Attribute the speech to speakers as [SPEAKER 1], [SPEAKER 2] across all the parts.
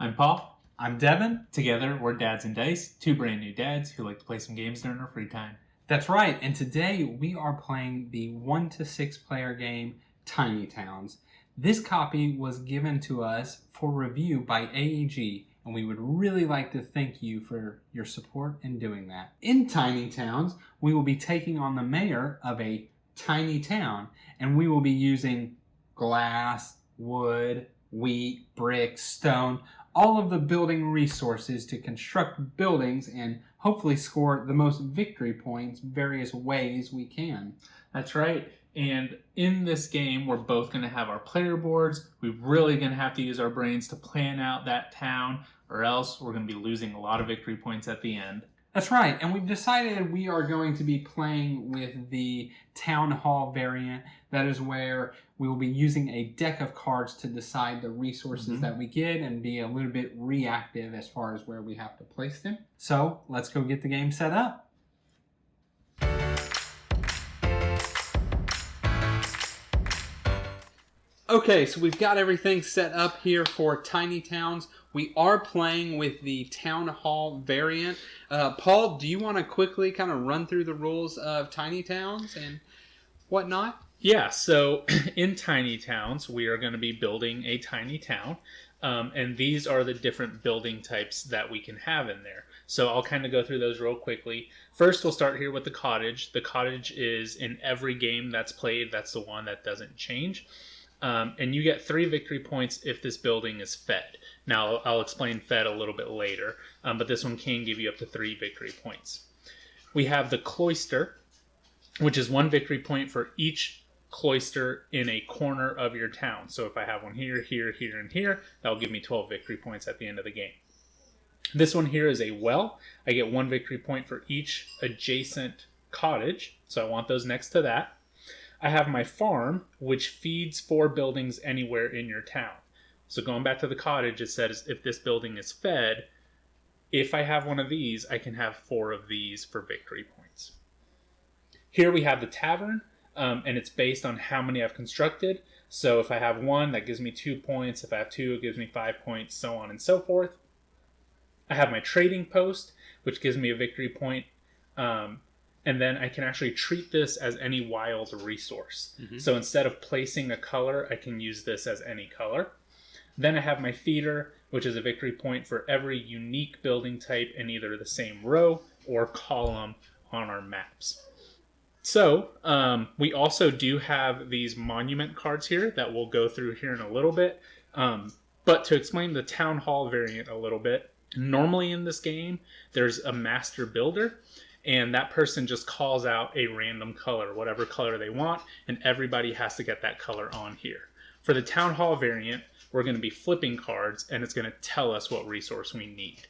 [SPEAKER 1] I'm Paul.
[SPEAKER 2] I'm Devin.
[SPEAKER 1] Together, we're Dads and Dice, two brand new dads who like to play some games during their free time.
[SPEAKER 2] That's right, and today we are playing the 1 to 6 player game Tiny Towns. This copy was given to us for review by AEG, and we would really like to thank you for your support in doing that. In Tiny Towns, we will be taking on the mayor of a tiny town, and we will be using glass, wood, wheat, brick, stone, all of the building resources to construct buildings and hopefully score the most victory points various ways we can.
[SPEAKER 1] That's right. And in this game, we're both going to have our player boards. We're really going to have to use our brains to plan out that town, or else we're going to be losing a lot of victory points at the end.
[SPEAKER 2] That's right, and we've decided we are going to be playing with the Town Hall variant. That is where we will be using a deck of cards to decide the resources that we get and be a little bit reactive as far as where we have to place them. So, let's go get the game set up. Okay, so we've got everything set up here for Tiny Towns. We are playing with the Town Hall variant. Paul, do you want to quickly kind of run through the rules of Tiny Towns and whatnot?
[SPEAKER 1] Yeah, so in Tiny Towns, we are going to be building a tiny town. And these are the different building types that we can have in there. So I'll kind of go through those real quickly. First, we'll start here with the cottage. The cottage is in every game that's played. That's the one that doesn't change. And you get 3 victory points if this building is fed. Now, I'll explain fed a little bit later, but this one can give you up to 3 victory points. We have the cloister, which is 1 victory point for each cloister in a corner of your town. So if I have one here, here, here, and here, that'll give me 12 victory points at the end of the game. This one here is a well. I get 1 victory point for each adjacent cottage, so I want those next to that. I have my farm, which feeds 4 buildings anywhere in your town. So going back to the cottage, it says if this building is fed, if I have one of these, I can have 4 of these for victory points. Here we have the tavern, and it's based on how many I've constructed. So if I have 1, that gives me 2 points. If I have 2, it gives me 5 points, so on and so forth. I have my trading post, which gives me a victory point. And then I can actually treat this as any wild resource. So instead of placing a color, I can use this as any color. Then I have my feeder, which is a victory point for every unique building type in either the same row or column on our maps. So we also do have these monument cards here that we'll go through here in a little bit. But to explain the Town Hall variant a little bit, normally in this game, there's a master builder. And that person just calls out a random color, whatever color they want, and everybody has to get that color on here. For the Town Hall variant, we're going to be flipping cards, and it's going to tell us what resource we need.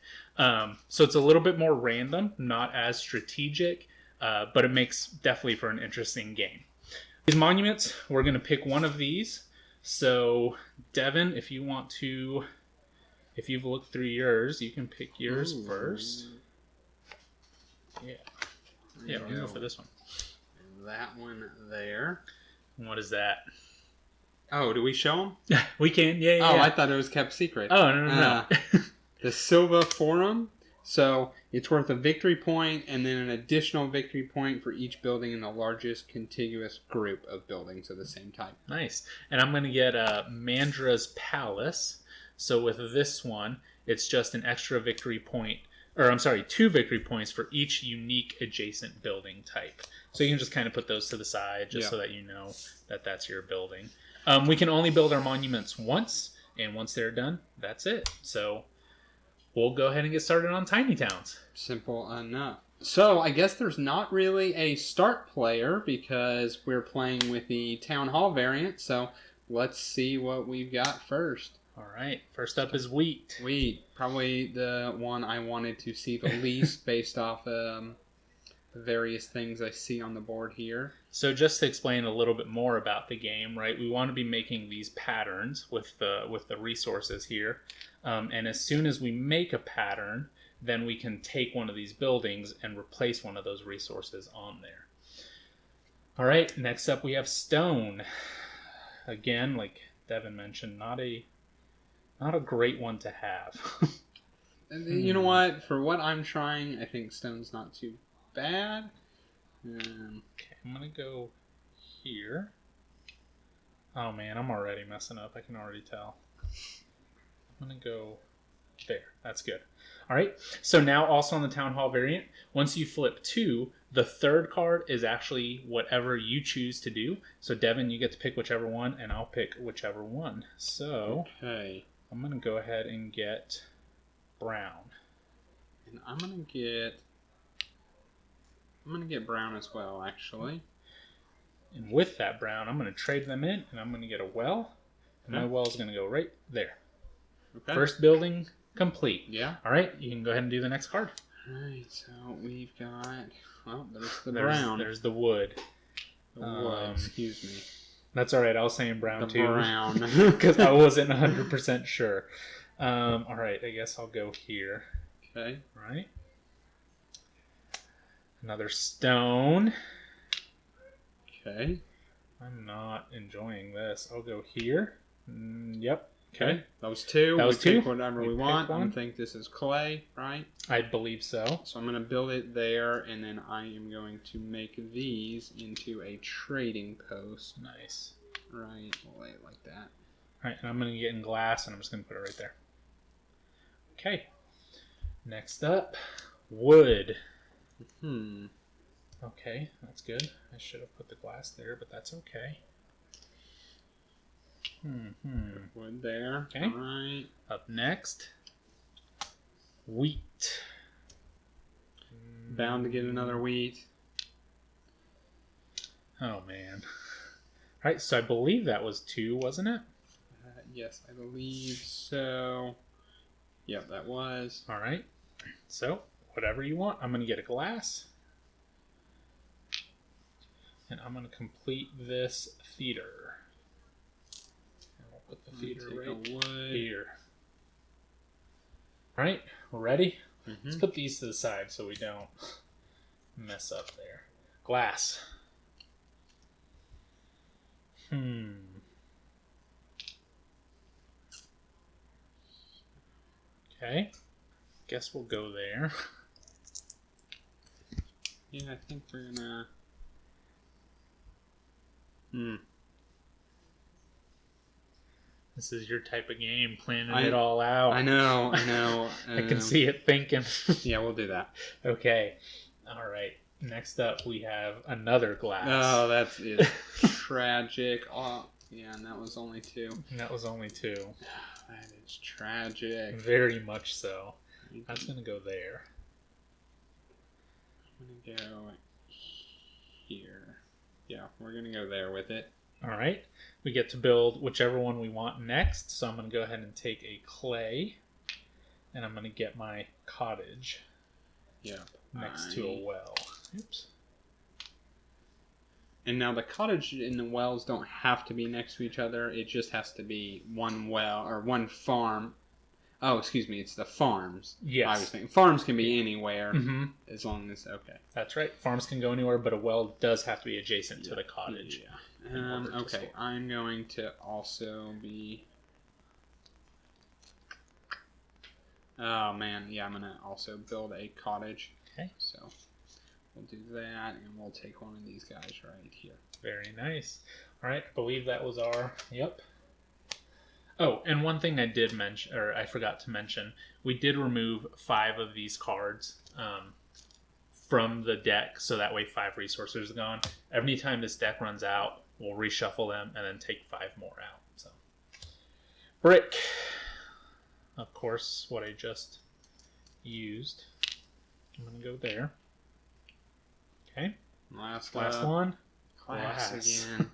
[SPEAKER 1] So it's a little bit more random, not as strategic, but it makes definitely for an interesting game. These monuments, we're going to pick one of these. So, Devin, if you've looked through yours, you can pick yours first. Yeah, we're going to go for this one.
[SPEAKER 2] That one there.
[SPEAKER 1] And what is that?
[SPEAKER 2] Oh, do we show them?
[SPEAKER 1] We can, yeah.
[SPEAKER 2] Oh, I thought it was kept secret.
[SPEAKER 1] Oh, no.
[SPEAKER 2] The Silva Forum. So it's worth a victory point and then an additional victory point for each building in the largest contiguous group of buildings of the same type.
[SPEAKER 1] Nice. And I'm going to get Mandra's Palace. So with this one, it's just an extra victory point. Or, 2 victory points for each unique adjacent building type. So you can just kind of put those to the side just so that you know that that's your building. We can only build our monuments once, and once they're done, that's it. So we'll go ahead and get started on Tiny Towns.
[SPEAKER 2] Simple enough. So I guess there's not really a start player because we're playing with the Town Hall variant. So let's see what we've got first.
[SPEAKER 1] All right, first up is wheat.
[SPEAKER 2] Wheat, probably the one I wanted to see the least based off the various things I see on the board here.
[SPEAKER 1] So just to explain a little bit more about the game, right? We want to be making these patterns with the resources here, and as soon as we make a pattern, then we can take one of these buildings and replace one of those resources on there. All right, next up we have stone. Again, like Devin mentioned, not a Not a great one to have.
[SPEAKER 2] And you know what? For what I'm trying, I think stone's not too bad.
[SPEAKER 1] Okay, I'm going to go here. Oh man, I'm already messing up. I can already tell. I'm going to go there. That's good. All right. So now also on the Town Hall variant, once you flip 2, the third card is actually whatever you choose to do. So Devin, you get to pick whichever one, and I'll pick whichever one. So
[SPEAKER 2] Okay.
[SPEAKER 1] I'm going to go ahead and get brown.
[SPEAKER 2] And I'm gonna get brown as well, actually.
[SPEAKER 1] And with that brown, I'm going to trade them in, and I'm going to get a well. And my well is going to go right there.
[SPEAKER 2] Okay.
[SPEAKER 1] First building complete.
[SPEAKER 2] Yeah.
[SPEAKER 1] All right, you can go ahead and do the next card.
[SPEAKER 2] All right. So we've got. Well, there's the brown.
[SPEAKER 1] There's the wood.
[SPEAKER 2] The wood. Excuse me.
[SPEAKER 1] That's all right. I was saying brown too.
[SPEAKER 2] Brown.
[SPEAKER 1] Because I wasn't 100% sure. All right. I guess I'll go here.
[SPEAKER 2] Okay.
[SPEAKER 1] All right. Another stone.
[SPEAKER 2] Okay.
[SPEAKER 1] I'm not enjoying this. I'll go here. Yep.
[SPEAKER 2] Okay. That was 2.
[SPEAKER 1] That was
[SPEAKER 2] we
[SPEAKER 1] 2.
[SPEAKER 2] Pick whatever we want. I think this is clay, right?
[SPEAKER 1] I believe so.
[SPEAKER 2] So I'm going to build it there, and then I am going to make these into a trading post.
[SPEAKER 1] Nice.
[SPEAKER 2] Right. We'll lay it like that.
[SPEAKER 1] All right. And I'm going to get in glass, and I'm just going to put it right there. Okay. Next up, wood. Okay, that's good. I should have put the glass there, but that's okay.
[SPEAKER 2] Wood there.
[SPEAKER 1] Okay.
[SPEAKER 2] All right.
[SPEAKER 1] Up next, wheat.
[SPEAKER 2] Bound to get another wheat.
[SPEAKER 1] Oh, man. All right, so I believe that was 2, wasn't it?
[SPEAKER 2] Yes, I believe so. Yep, that was.
[SPEAKER 1] All right. So, whatever you want. I'm going to get a glass. And I'm going to complete this theater. And we'll put the theater right here. All right, we're ready? Let's put these to the side so we don't mess up there. Glass. Okay. Guess we'll go there.
[SPEAKER 2] Yeah, I think we're gonna.
[SPEAKER 1] This is your type of game, planning it all out.
[SPEAKER 2] I know.
[SPEAKER 1] I can see it thinking.
[SPEAKER 2] Yeah, we'll do that.
[SPEAKER 1] Okay. All right. Next up, we have another glass.
[SPEAKER 2] Oh, that's it. Tragic. Oh, yeah, and that was only 2.
[SPEAKER 1] That was only 2.
[SPEAKER 2] That is tragic.
[SPEAKER 1] Very much so. That's going to go there.
[SPEAKER 2] I'm going to go here. Yeah, we're going to go there with it.
[SPEAKER 1] All right. We get to build whichever one we want next. So I'm going to go ahead and take a clay. And I'm going to get my cottage.
[SPEAKER 2] Yep.
[SPEAKER 1] Next to a well. Oops.
[SPEAKER 2] And now the cottage and the wells don't have to be next to each other. It just has to be one well or one farm. Oh, excuse me. It's the farms.
[SPEAKER 1] Yes.
[SPEAKER 2] I was thinking farms can be anywhere as long as okay.
[SPEAKER 1] That's right. Farms can go anywhere, but a well does have to be adjacent to the cottage.
[SPEAKER 2] Yeah. Okay. I'm going to also be. Oh man, yeah. I'm gonna also build a cottage.
[SPEAKER 1] Okay.
[SPEAKER 2] So we'll do that, and we'll take one of these guys right here.
[SPEAKER 1] Very nice. All right, I believe that was our. Yep. Oh, and one thing I did mention, or I forgot to mention, we did remove 5 of these cards from the deck, so that way 5 resources are gone. Every time this deck runs out, we'll reshuffle them and then take 5 more out. So, brick. Of course, what I just used. I'm gonna go there. Okay.
[SPEAKER 2] Last
[SPEAKER 1] one.
[SPEAKER 2] Glass again.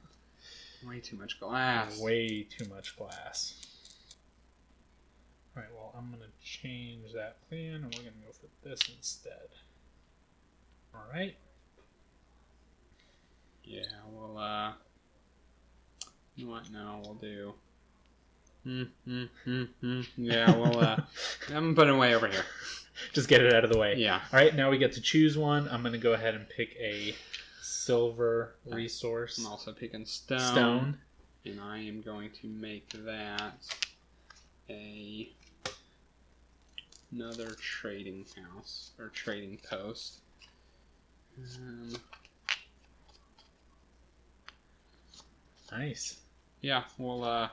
[SPEAKER 2] Way too much glass.
[SPEAKER 1] Way too much glass. Alright, well, I'm going to change that plan, and we're going to go for this instead. Alright.
[SPEAKER 2] Yeah, we'll, you know what? No, we'll do. Yeah, we'll, I'm going to put it away over here.
[SPEAKER 1] Just get it out of the way.
[SPEAKER 2] Yeah.
[SPEAKER 1] Alright, now we get to choose one. I'm going to go ahead and pick a silver resource.
[SPEAKER 2] I'm also picking stone. And I am going to make that another trading house or trading post.
[SPEAKER 1] Nice.
[SPEAKER 2] Yeah, we'll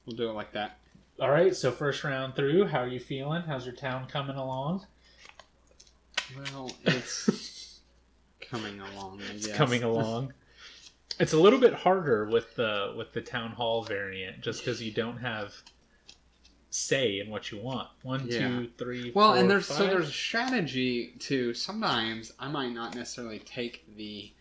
[SPEAKER 2] do it like that.
[SPEAKER 1] All right, so first round through, how are you feeling? How's your town coming along?
[SPEAKER 2] Well, it's coming along, I guess.
[SPEAKER 1] It's coming along. It's a little bit harder with the town hall variant, just because you don't have say in what you want. One,
[SPEAKER 2] Yeah.
[SPEAKER 1] 2, 3,
[SPEAKER 2] Well,
[SPEAKER 1] 4,
[SPEAKER 2] and there's
[SPEAKER 1] 5.
[SPEAKER 2] so there's a strategy to sometimes I might not necessarily take the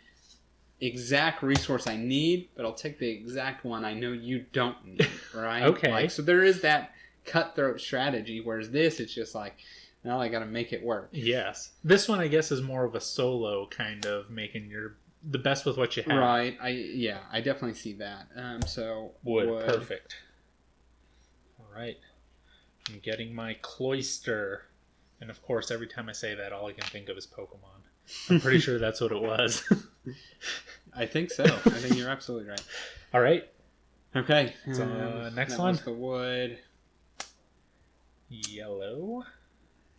[SPEAKER 2] exact resource I need, but I'll take the exact one I know you don't need, right?
[SPEAKER 1] Okay.
[SPEAKER 2] Like, so there is that cutthroat strategy, whereas this, it's just like, now I got to make it work.
[SPEAKER 1] Yes. This one, I guess, is more of a solo kind of making the best with what you have.
[SPEAKER 2] Right. I definitely see that. So
[SPEAKER 1] Wood. Perfect. All right. I'm getting my cloister. And of course, every time I say that, all I can think of is Pokemon. I'm pretty sure that's what it was.
[SPEAKER 2] I think so. I think you're absolutely right.
[SPEAKER 1] All right.
[SPEAKER 2] Okay.
[SPEAKER 1] So, next
[SPEAKER 2] that
[SPEAKER 1] one.
[SPEAKER 2] was the wood.
[SPEAKER 1] Yellow.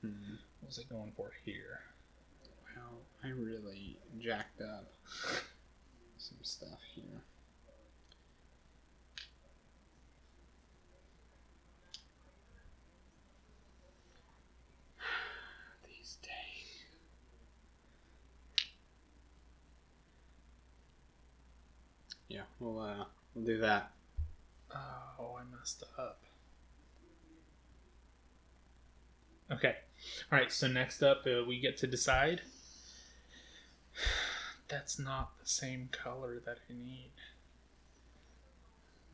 [SPEAKER 1] What was it going for here?
[SPEAKER 2] Well, I really jacked up some stuff here. These days. Yeah, we'll do that.
[SPEAKER 1] Oh, I messed up. Okay. All right, so next up, we get to decide. That's not the same color that I need.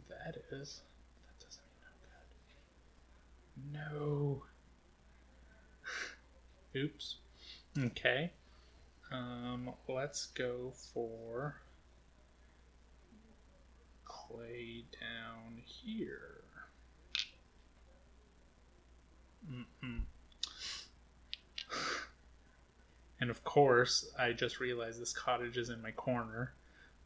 [SPEAKER 1] That is. That doesn't mean I'm good. No. Oops. Okay. Let's go for clay down here. And of course, I just realized this cottage is in my corner,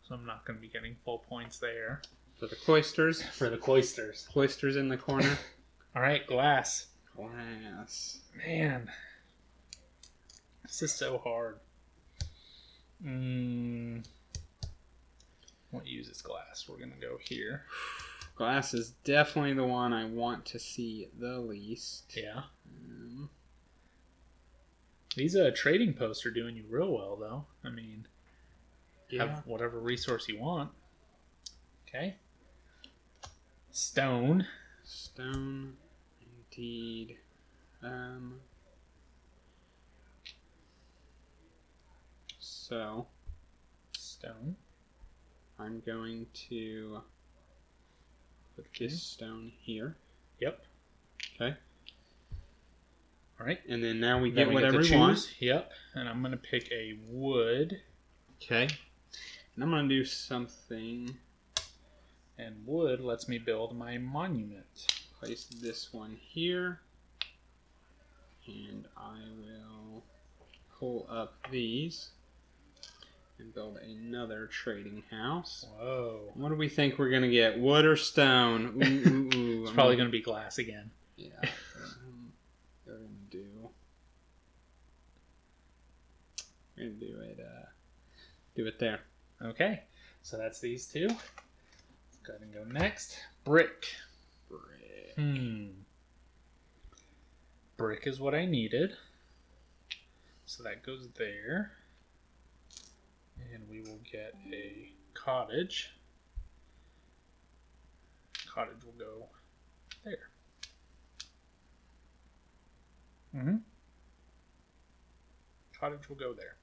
[SPEAKER 1] so I'm not going to be getting full points there.
[SPEAKER 2] For the cloisters.
[SPEAKER 1] For the cloisters.
[SPEAKER 2] Cloisters in the corner.
[SPEAKER 1] All right, glass.
[SPEAKER 2] Glass.
[SPEAKER 1] Man, this is so hard. What uses glass? We're going to go here.
[SPEAKER 2] Glass is definitely the one I want to see the least.
[SPEAKER 1] Yeah. These trading posts are doing you real well, though. I mean, have whatever resource you want. Okay. Stone.
[SPEAKER 2] Stone, indeed. So,
[SPEAKER 1] Stone.
[SPEAKER 2] I'm going to put this stone here.
[SPEAKER 1] Yep.
[SPEAKER 2] Okay.
[SPEAKER 1] All right.
[SPEAKER 2] And then now we get whatever we want.
[SPEAKER 1] Yep. And I'm going to pick a wood.
[SPEAKER 2] Okay. And I'm going to do something.
[SPEAKER 1] And wood lets me build my monument.
[SPEAKER 2] Place this one here. And I will pull up these and build another trading house.
[SPEAKER 1] Whoa.
[SPEAKER 2] What do we think we're going to get? Wood or stone? Ooh.
[SPEAKER 1] It's probably going to be glass again.
[SPEAKER 2] Yeah. We're going to do it there.
[SPEAKER 1] Okay. So that's these two. Let's go ahead and go next. Brick. Brick is what I needed. So that goes there. And we will get a cottage. Cottage will go there. Cottage will go there.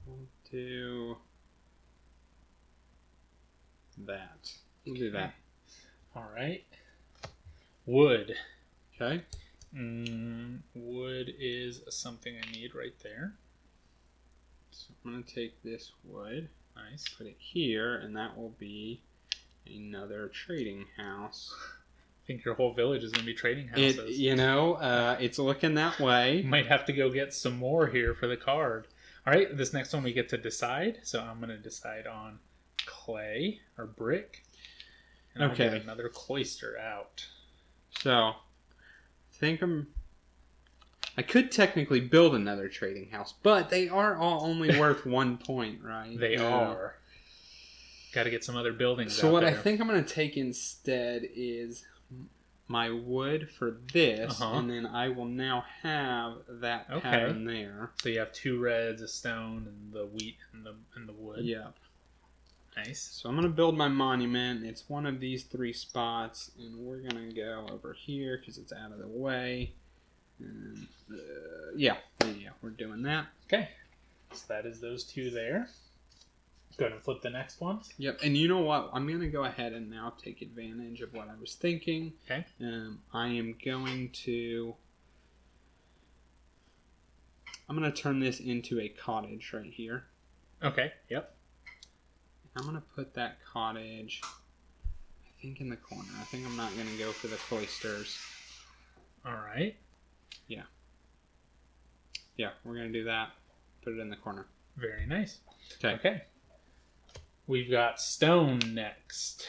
[SPEAKER 2] We'll do that. We'll do that.
[SPEAKER 1] All right. Wood.
[SPEAKER 2] Okay.
[SPEAKER 1] Wood is something I need right there.
[SPEAKER 2] So I'm going to take this wood.
[SPEAKER 1] Nice.
[SPEAKER 2] Put it here, and that will be another trading house.
[SPEAKER 1] I think your whole village is going to be trading houses.
[SPEAKER 2] It's looking that way.
[SPEAKER 1] You might have to go get some more here for the card. All right, this next one we get to decide. So I'm going to decide on clay or brick. And I'll get another cloister out.
[SPEAKER 2] So, I think I could technically build another trading house, but they are all only worth 1 point, right?
[SPEAKER 1] They are. Got to get some other buildings
[SPEAKER 2] So
[SPEAKER 1] out
[SPEAKER 2] what
[SPEAKER 1] there.
[SPEAKER 2] I think I'm going to take instead is my wood for this, and then I will now have that pattern there.
[SPEAKER 1] So you have 2 reds, a stone, and the wheat and the wood.
[SPEAKER 2] Yeah.
[SPEAKER 1] Nice.
[SPEAKER 2] So I'm going to build my monument. It's one of these 3 spots, and we're going to go over here because it's out of the way. And, yeah, we're doing that.
[SPEAKER 1] Okay. So that is those 2 there. Go ahead and flip the next one.
[SPEAKER 2] Yep, and you know what? I'm going to go ahead and now take advantage of what I was thinking.
[SPEAKER 1] Okay.
[SPEAKER 2] I am going to... I'm going to turn this into a cottage right here.
[SPEAKER 1] Okay, yep.
[SPEAKER 2] I'm going to put that cottage, I think, in the corner. I think I'm not going to go for the cloisters.
[SPEAKER 1] All right.
[SPEAKER 2] Yeah. Yeah, we're going to do that. Put it in the corner.
[SPEAKER 1] Very nice.
[SPEAKER 2] Okay.
[SPEAKER 1] We've got stone next.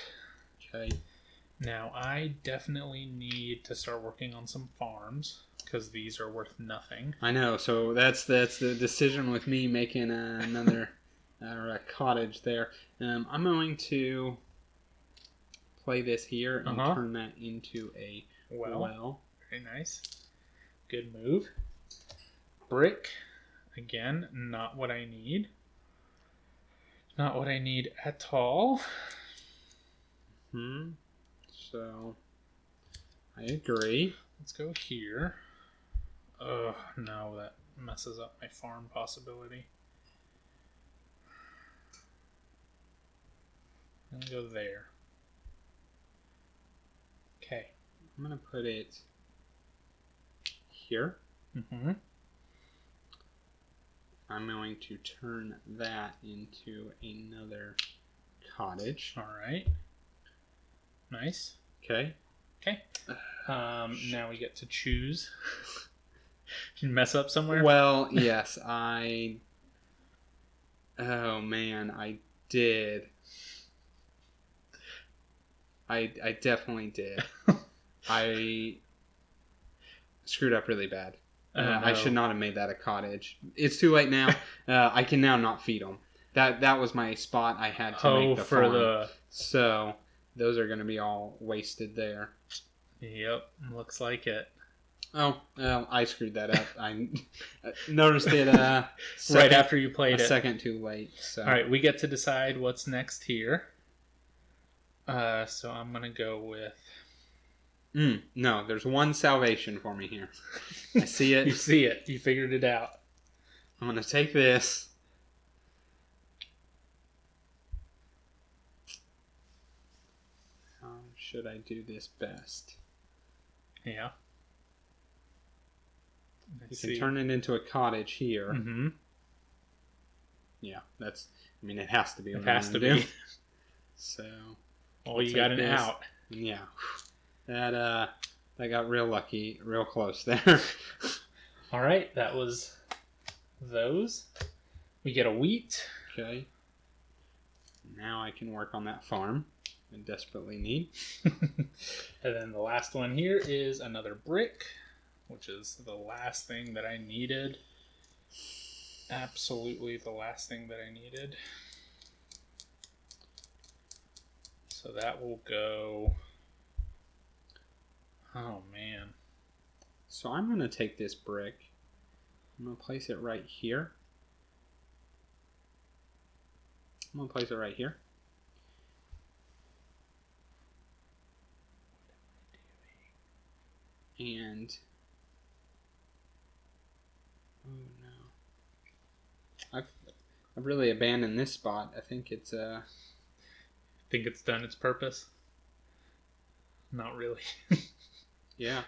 [SPEAKER 2] Okay.
[SPEAKER 1] Now, I definitely need to start working on some farms because these are worth nothing.
[SPEAKER 2] I know. So that's the decision with me making another a cottage there. I'm going to play this here and turn that into a well.
[SPEAKER 1] Very nice. Good move. Brick. Again, not what I need. Not what I need at all.
[SPEAKER 2] So, I agree.
[SPEAKER 1] Let's go here. Oh, no, that messes up my farm possibility. I'm going to go there. Okay.
[SPEAKER 2] I'm going to put it here. I'm going to turn that into another cottage.
[SPEAKER 1] All right. Nice.
[SPEAKER 2] Okay.
[SPEAKER 1] Now we get to choose. Did you mess up somewhere?
[SPEAKER 2] Well, yes, oh man, I did. I definitely did. I screwed up really bad. I should not have made that a cottage. It's too late now. I can now not feed them. That was my spot I had to make the farm. So those are going to be all wasted there.
[SPEAKER 1] Yep, looks like it.
[SPEAKER 2] Oh, well, I screwed that up. I noticed it
[SPEAKER 1] right after you played it.
[SPEAKER 2] A second too late. So.
[SPEAKER 1] All right, we get to decide what's next here. So I'm going to go with...
[SPEAKER 2] No, there's one salvation for me here. I see it.
[SPEAKER 1] You see it. You figured it out.
[SPEAKER 2] I'm going to take this. How should I do this best?
[SPEAKER 1] Yeah.
[SPEAKER 2] You can turn it into a cottage here. Yeah, it has to be.
[SPEAKER 1] It has to be.
[SPEAKER 2] So.
[SPEAKER 1] Well, you got an out.
[SPEAKER 2] Yeah. That got real lucky, real close there.
[SPEAKER 1] All right, that was those. We get a wheat.
[SPEAKER 2] Okay. Now I can work on that farm I desperately need.
[SPEAKER 1] And then the last one here is another brick, which is the last thing that I needed. Absolutely the last thing that I needed. So that will go... Oh, man.
[SPEAKER 2] So I'm going to take this brick. I'm going to place it right here. I'm going to place it right here. And... Oh, no. I've really abandoned this spot. I think it's...
[SPEAKER 1] Think it's done its purpose? Not really.
[SPEAKER 2] Yeah.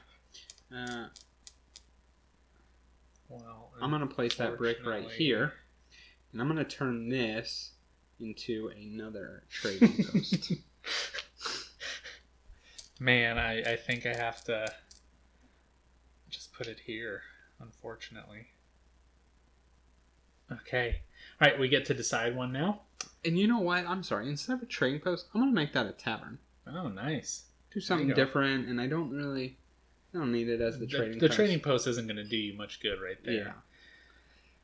[SPEAKER 1] Well,
[SPEAKER 2] I'm going to place that brick right here. And I'm going to turn this into another trading post.
[SPEAKER 1] Man, I think I have to just put it here, unfortunately. Okay. All right, we get to decide one now.
[SPEAKER 2] And you know what? I'm sorry. Instead of a trading post, I'm going to make that a tavern.
[SPEAKER 1] Oh, nice.
[SPEAKER 2] Do something different, and I don't need it as the trading post.
[SPEAKER 1] The trading post isn't going to do you much good right there.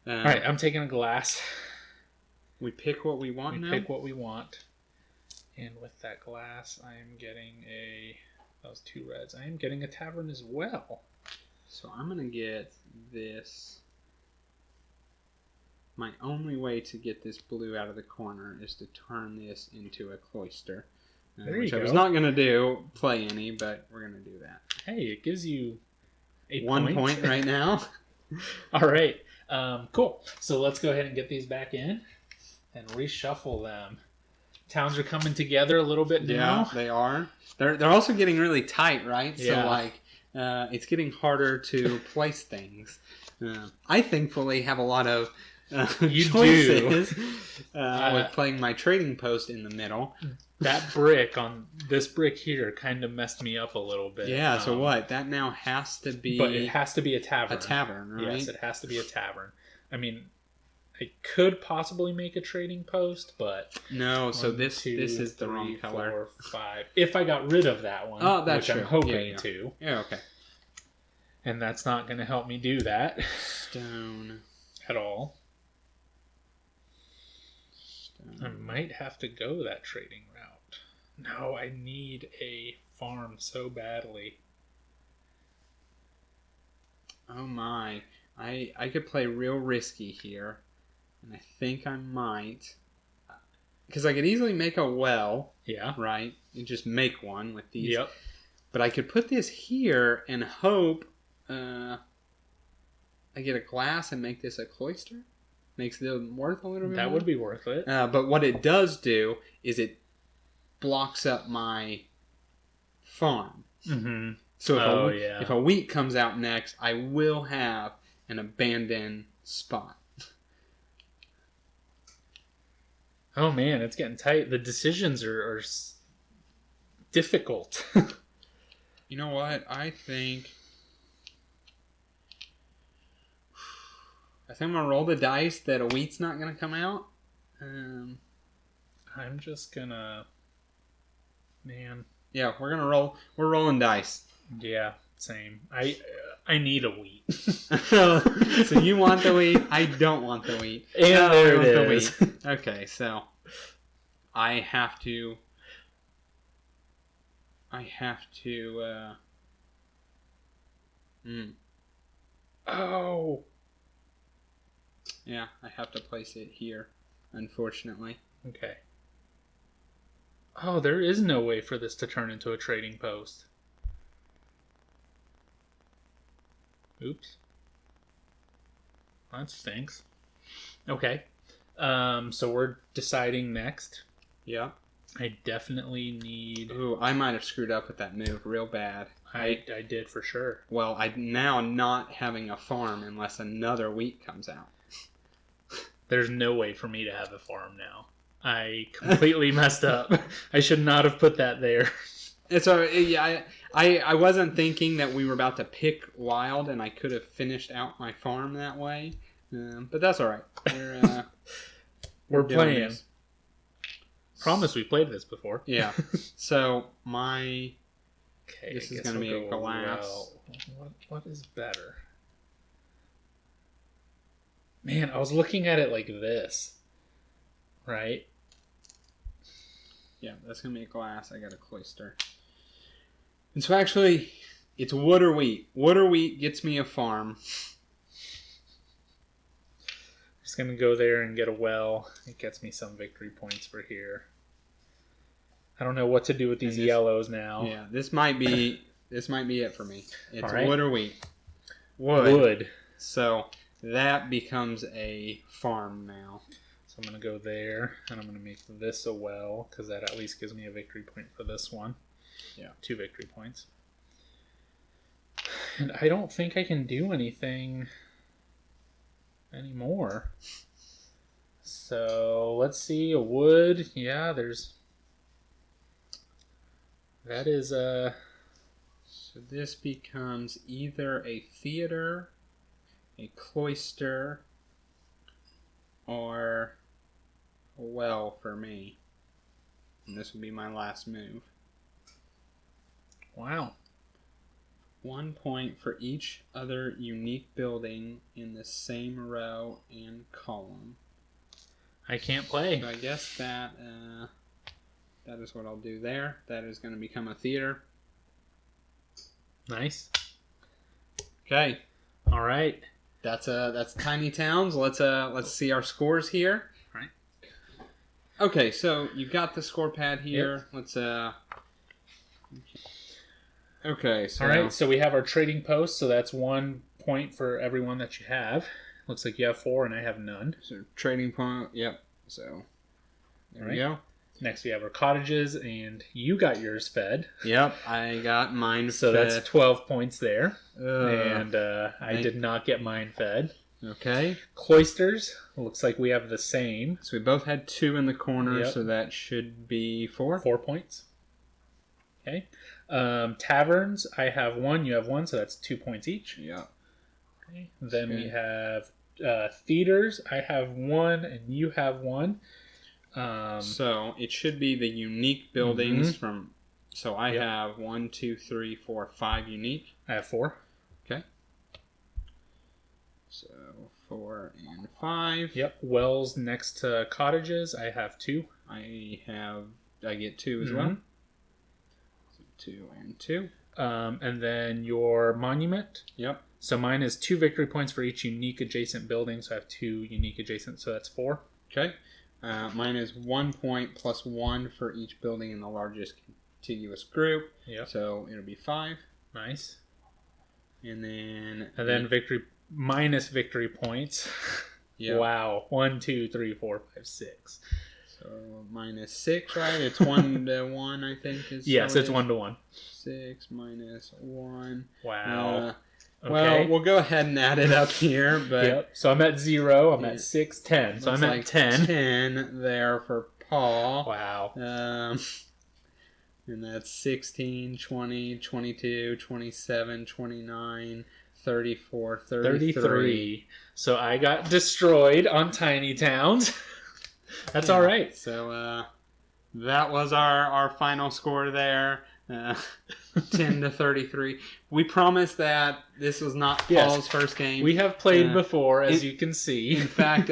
[SPEAKER 2] Yeah.
[SPEAKER 1] All right, I'm taking a glass.
[SPEAKER 2] We pick what we want now?
[SPEAKER 1] We pick what we want. And with that glass, I am getting that was 2 reds. I am getting a tavern as well.
[SPEAKER 2] So I'm going to get this. My only way to get this blue out of the corner is to turn this into a cloister. Which I was not going to play any, but we're going to do that.
[SPEAKER 1] Hey, it gives you
[SPEAKER 2] one point right now.
[SPEAKER 1] All right. Cool. So let's go ahead and get these back in and reshuffle them. Towns are coming together a little bit now.
[SPEAKER 2] Yeah, they are. They're also getting really tight, right?
[SPEAKER 1] Yeah.
[SPEAKER 2] So like, it's getting harder to place things. I thankfully have a lot of choices with playing my trading post in the middle.
[SPEAKER 1] That brick on this brick here kind of messed me up a little bit.
[SPEAKER 2] Yeah. So what? That now has to be.
[SPEAKER 1] But it has to be a tavern.
[SPEAKER 2] A tavern, right?
[SPEAKER 1] Yes, it has to be a tavern. I mean, I could possibly make a trading post, but
[SPEAKER 2] no. So this is the wrong color.
[SPEAKER 1] 4, 5. If I got rid of that one, which I'm hoping to.
[SPEAKER 2] Yeah. Okay.
[SPEAKER 1] And that's not going to help me do that.
[SPEAKER 2] Stone.
[SPEAKER 1] At all. Stone. I might have to go that trading route. No, I need a farm so badly.
[SPEAKER 2] Oh my. I could play real risky here. And I think I might. Because I could easily make a well.
[SPEAKER 1] Yeah.
[SPEAKER 2] Right? And just make one with these.
[SPEAKER 1] Yep.
[SPEAKER 2] But I could put this here and hope I get a glass and make this a cloister. Makes it worth a little bit more.
[SPEAKER 1] That would be worth it.
[SPEAKER 2] But what it does do is it blocks up my farm.
[SPEAKER 1] Mm-hmm.
[SPEAKER 2] So if a wheat comes out next, I will have an abandoned spot.
[SPEAKER 1] Oh man, it's getting tight. The decisions are difficult.
[SPEAKER 2] You know what? I think I'm gonna roll the dice that a wheat's not gonna come out.
[SPEAKER 1] I'm just gonna, man.
[SPEAKER 2] Yeah, we're gonna roll. We're rolling dice.
[SPEAKER 1] Yeah, same. I need a wheat.
[SPEAKER 2] So you want the wheat? I don't want the wheat.
[SPEAKER 1] And there it is.
[SPEAKER 2] The wheat. Okay, so I have to.
[SPEAKER 1] Oh.
[SPEAKER 2] Yeah, I have to place it here, unfortunately.
[SPEAKER 1] Okay. Oh, there is no way for this to turn into a trading post. Oops. That stinks. Okay. So we're deciding next.
[SPEAKER 2] Yeah.
[SPEAKER 1] I definitely need...
[SPEAKER 2] Ooh, I might have screwed up with that move real bad.
[SPEAKER 1] I did for sure.
[SPEAKER 2] Well, I'm now not having a farm unless another wheat comes out.
[SPEAKER 1] There's no way for me to have a farm now. I completely messed up. I should not have put that there.
[SPEAKER 2] So yeah, I wasn't thinking that we were about to pick wild, and I could have finished out my farm that way. But that's all right.
[SPEAKER 1] We're playing. This. Promise we played this before.
[SPEAKER 2] Yeah. So my
[SPEAKER 1] this
[SPEAKER 2] is going to be a glass.
[SPEAKER 1] What is better? Man, I was looking at it like this. Right?
[SPEAKER 2] Yeah, that's going to be a glass. I got a cloister. And so actually, it's wood or wheat. Wood or wheat gets me a farm.
[SPEAKER 1] Just going to go there and get a well. It gets me some victory points for here. I don't know what to do with these yellows now.
[SPEAKER 2] Yeah, this might be it for me. It's
[SPEAKER 1] right.
[SPEAKER 2] Wood or wheat.
[SPEAKER 1] Wood.
[SPEAKER 2] So that becomes a farm now.
[SPEAKER 1] So I'm going to go there, and I'm going to make this a well, because that at least gives me a victory point for this one.
[SPEAKER 2] Yeah.
[SPEAKER 1] 2 victory points. And I don't think I can do anything anymore. So let's see, a wood. Yeah, there's... That is a...
[SPEAKER 2] So this becomes either a theater, a cloister, are well for me. And this will be my last move.
[SPEAKER 1] Wow.
[SPEAKER 2] 1 point for each other unique building in the same row and column.
[SPEAKER 1] I can't play.
[SPEAKER 2] So I guess that is what I'll do there. That is going to become a theater.
[SPEAKER 1] Nice.
[SPEAKER 2] Okay.
[SPEAKER 1] All right.
[SPEAKER 2] That's Tiny Towns. Let's see our scores here.
[SPEAKER 1] All right.
[SPEAKER 2] Okay, so you've got the score pad here.
[SPEAKER 1] Yep.
[SPEAKER 2] Let's Okay, so
[SPEAKER 1] all right. So we have our trading post. So that's 1 point for everyone that you have. Looks like you have 4 and I have none.
[SPEAKER 2] So trading point. Yep. So there we go.
[SPEAKER 1] Next we have our cottages, and you got yours fed.
[SPEAKER 2] Yep, I got mine
[SPEAKER 1] so
[SPEAKER 2] fed.
[SPEAKER 1] That's 12 points there. And I did not get mine fed.
[SPEAKER 2] Okay.
[SPEAKER 1] Cloisters. Looks like we have the same.
[SPEAKER 2] So we both had 2 in the corner,
[SPEAKER 1] Yep.
[SPEAKER 2] so that should be 4.
[SPEAKER 1] 4 points. Okay. Taverns. I have 1. You have 1, so that's 2 points each.
[SPEAKER 2] Yeah.
[SPEAKER 1] Okay. Then we have theaters. I have 1, and you have 1.
[SPEAKER 2] So it should be the unique buildings from. So I have 1, 2, 3, 4, 5 unique.
[SPEAKER 1] I have 4.
[SPEAKER 2] Okay. So 4 and 5.
[SPEAKER 1] Yep. Wells next to cottages. I have 2.
[SPEAKER 2] I get 2 as well. So 2 and 2.
[SPEAKER 1] And then your monument.
[SPEAKER 2] Yep.
[SPEAKER 1] So mine is 2 victory points for each unique adjacent building. So I have 2 unique adjacent. So that's 4.
[SPEAKER 2] Okay. Mine is 1 point plus 1 for each building in the largest contiguous group.
[SPEAKER 1] Yep.
[SPEAKER 2] So it'll be 5.
[SPEAKER 1] Nice.
[SPEAKER 2] And then
[SPEAKER 1] victory minus victory points.
[SPEAKER 2] Yep.
[SPEAKER 1] Wow. 1, 2, 3, 4, 5, 6.
[SPEAKER 2] So minus 6, right? It's 1 to 1, I think.
[SPEAKER 1] Yes, it's 1 to 1.
[SPEAKER 2] 6 minus 1.
[SPEAKER 1] Wow.
[SPEAKER 2] Okay. Well, we'll go ahead and add it up here. But
[SPEAKER 1] So I'm at 0. I'm at 6, 10. So I'm at 10.
[SPEAKER 2] 10 there for Paul.
[SPEAKER 1] Wow.
[SPEAKER 2] And that's 16, 20, 22, 27, 29, 34, 33.
[SPEAKER 1] So I got destroyed on Tiny Towns. That's all right.
[SPEAKER 2] So that was our final score there. 10 to 33. We promised that this was not Paul's first game.
[SPEAKER 1] We have played before, as you can see.
[SPEAKER 2] In fact,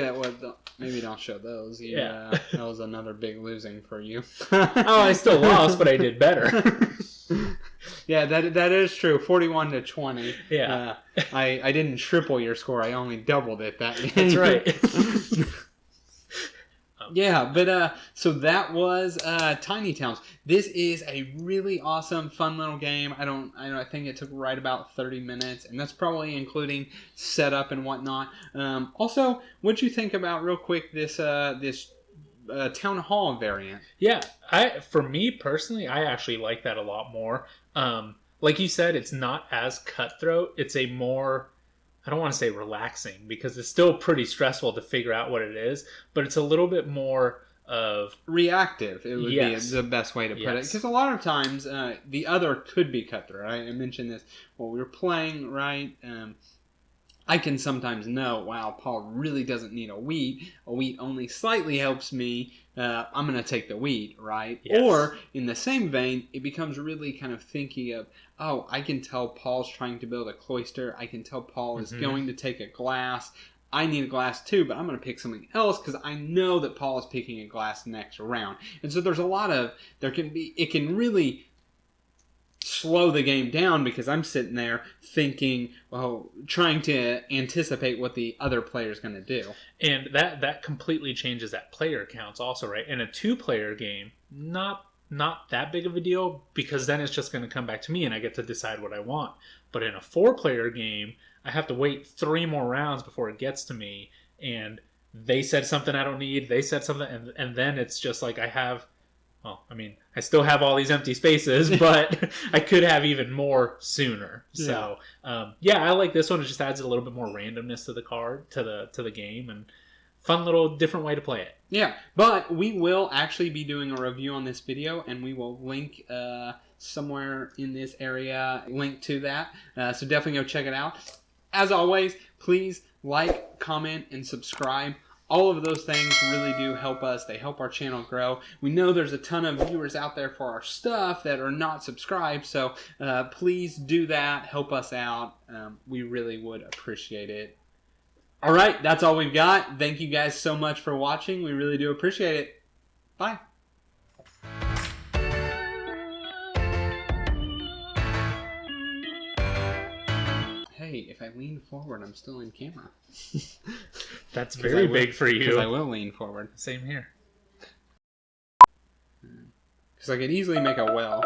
[SPEAKER 2] maybe don't show those. That was another big losing for you.
[SPEAKER 1] I still lost, but I did better.
[SPEAKER 2] Yeah, that is true. 41 to 20.
[SPEAKER 1] Yeah.
[SPEAKER 2] I didn't triple your score. I only doubled it that game.
[SPEAKER 1] That's right.
[SPEAKER 2] Yeah, but so that was Tiny Towns. This is a really awesome, fun little game. I think it took right about 30 minutes, and that's probably including setup and whatnot. Also, what'd you think about real quick this Town Hall variant?
[SPEAKER 1] Yeah, for me personally, I actually like that a lot more. Like you said, it's not as cutthroat. It's a more, I don't want to say relaxing, because it's still pretty stressful to figure out what it is, but it's a little bit more of
[SPEAKER 2] reactive. It would be the best way to put it, because a lot of times the other could be cutthroat. I mentioned this while we were playing, right? I can sometimes know, wow, Paul really doesn't need a wheat. A wheat only slightly helps me. I'm going to take the wheat, right?
[SPEAKER 1] Yes.
[SPEAKER 2] Or, in the same vein, it becomes really kind of thinking of, oh, I can tell Paul's trying to build a cloister. I can tell Paul is going to take a glass. I need a glass too, but I'm going to pick something else because I know that Paul is picking a glass next round. And so there's a lot of, it can really slow the game down because I'm sitting there thinking, well, trying to anticipate what the other player is going to do.
[SPEAKER 1] And that completely changes that player counts also, right? In a 2-player game, not that big of a deal, because then it's just going to come back to me and I get to decide what I want. But in a 4-player game, I have to wait 3 more rounds before it gets to me, and they said something I don't need, they said something, and then it's just like I still have all these empty spaces, but I could have even more sooner. So, I like this one. It just adds a little bit more randomness to the card, to the game, and fun little different way to play it.
[SPEAKER 2] Yeah, but we will actually be doing a review on this video, and we will link somewhere in this area, link to that. So definitely go check it out. As always, please like, comment, and subscribe. all of those things really do help us. They help our channel grow. We know there's a ton of viewers out there for our stuff that are not subscribed, so please do that. Help us out. We really would appreciate it. All right, that's all we've got. Thank you guys so much for watching. We really do appreciate it. Bye. Hey, if I lean forward, I'm still in camera.
[SPEAKER 1] That's very big for you.
[SPEAKER 2] Because I will lean forward.
[SPEAKER 1] Same here.
[SPEAKER 2] Because I could easily make a well.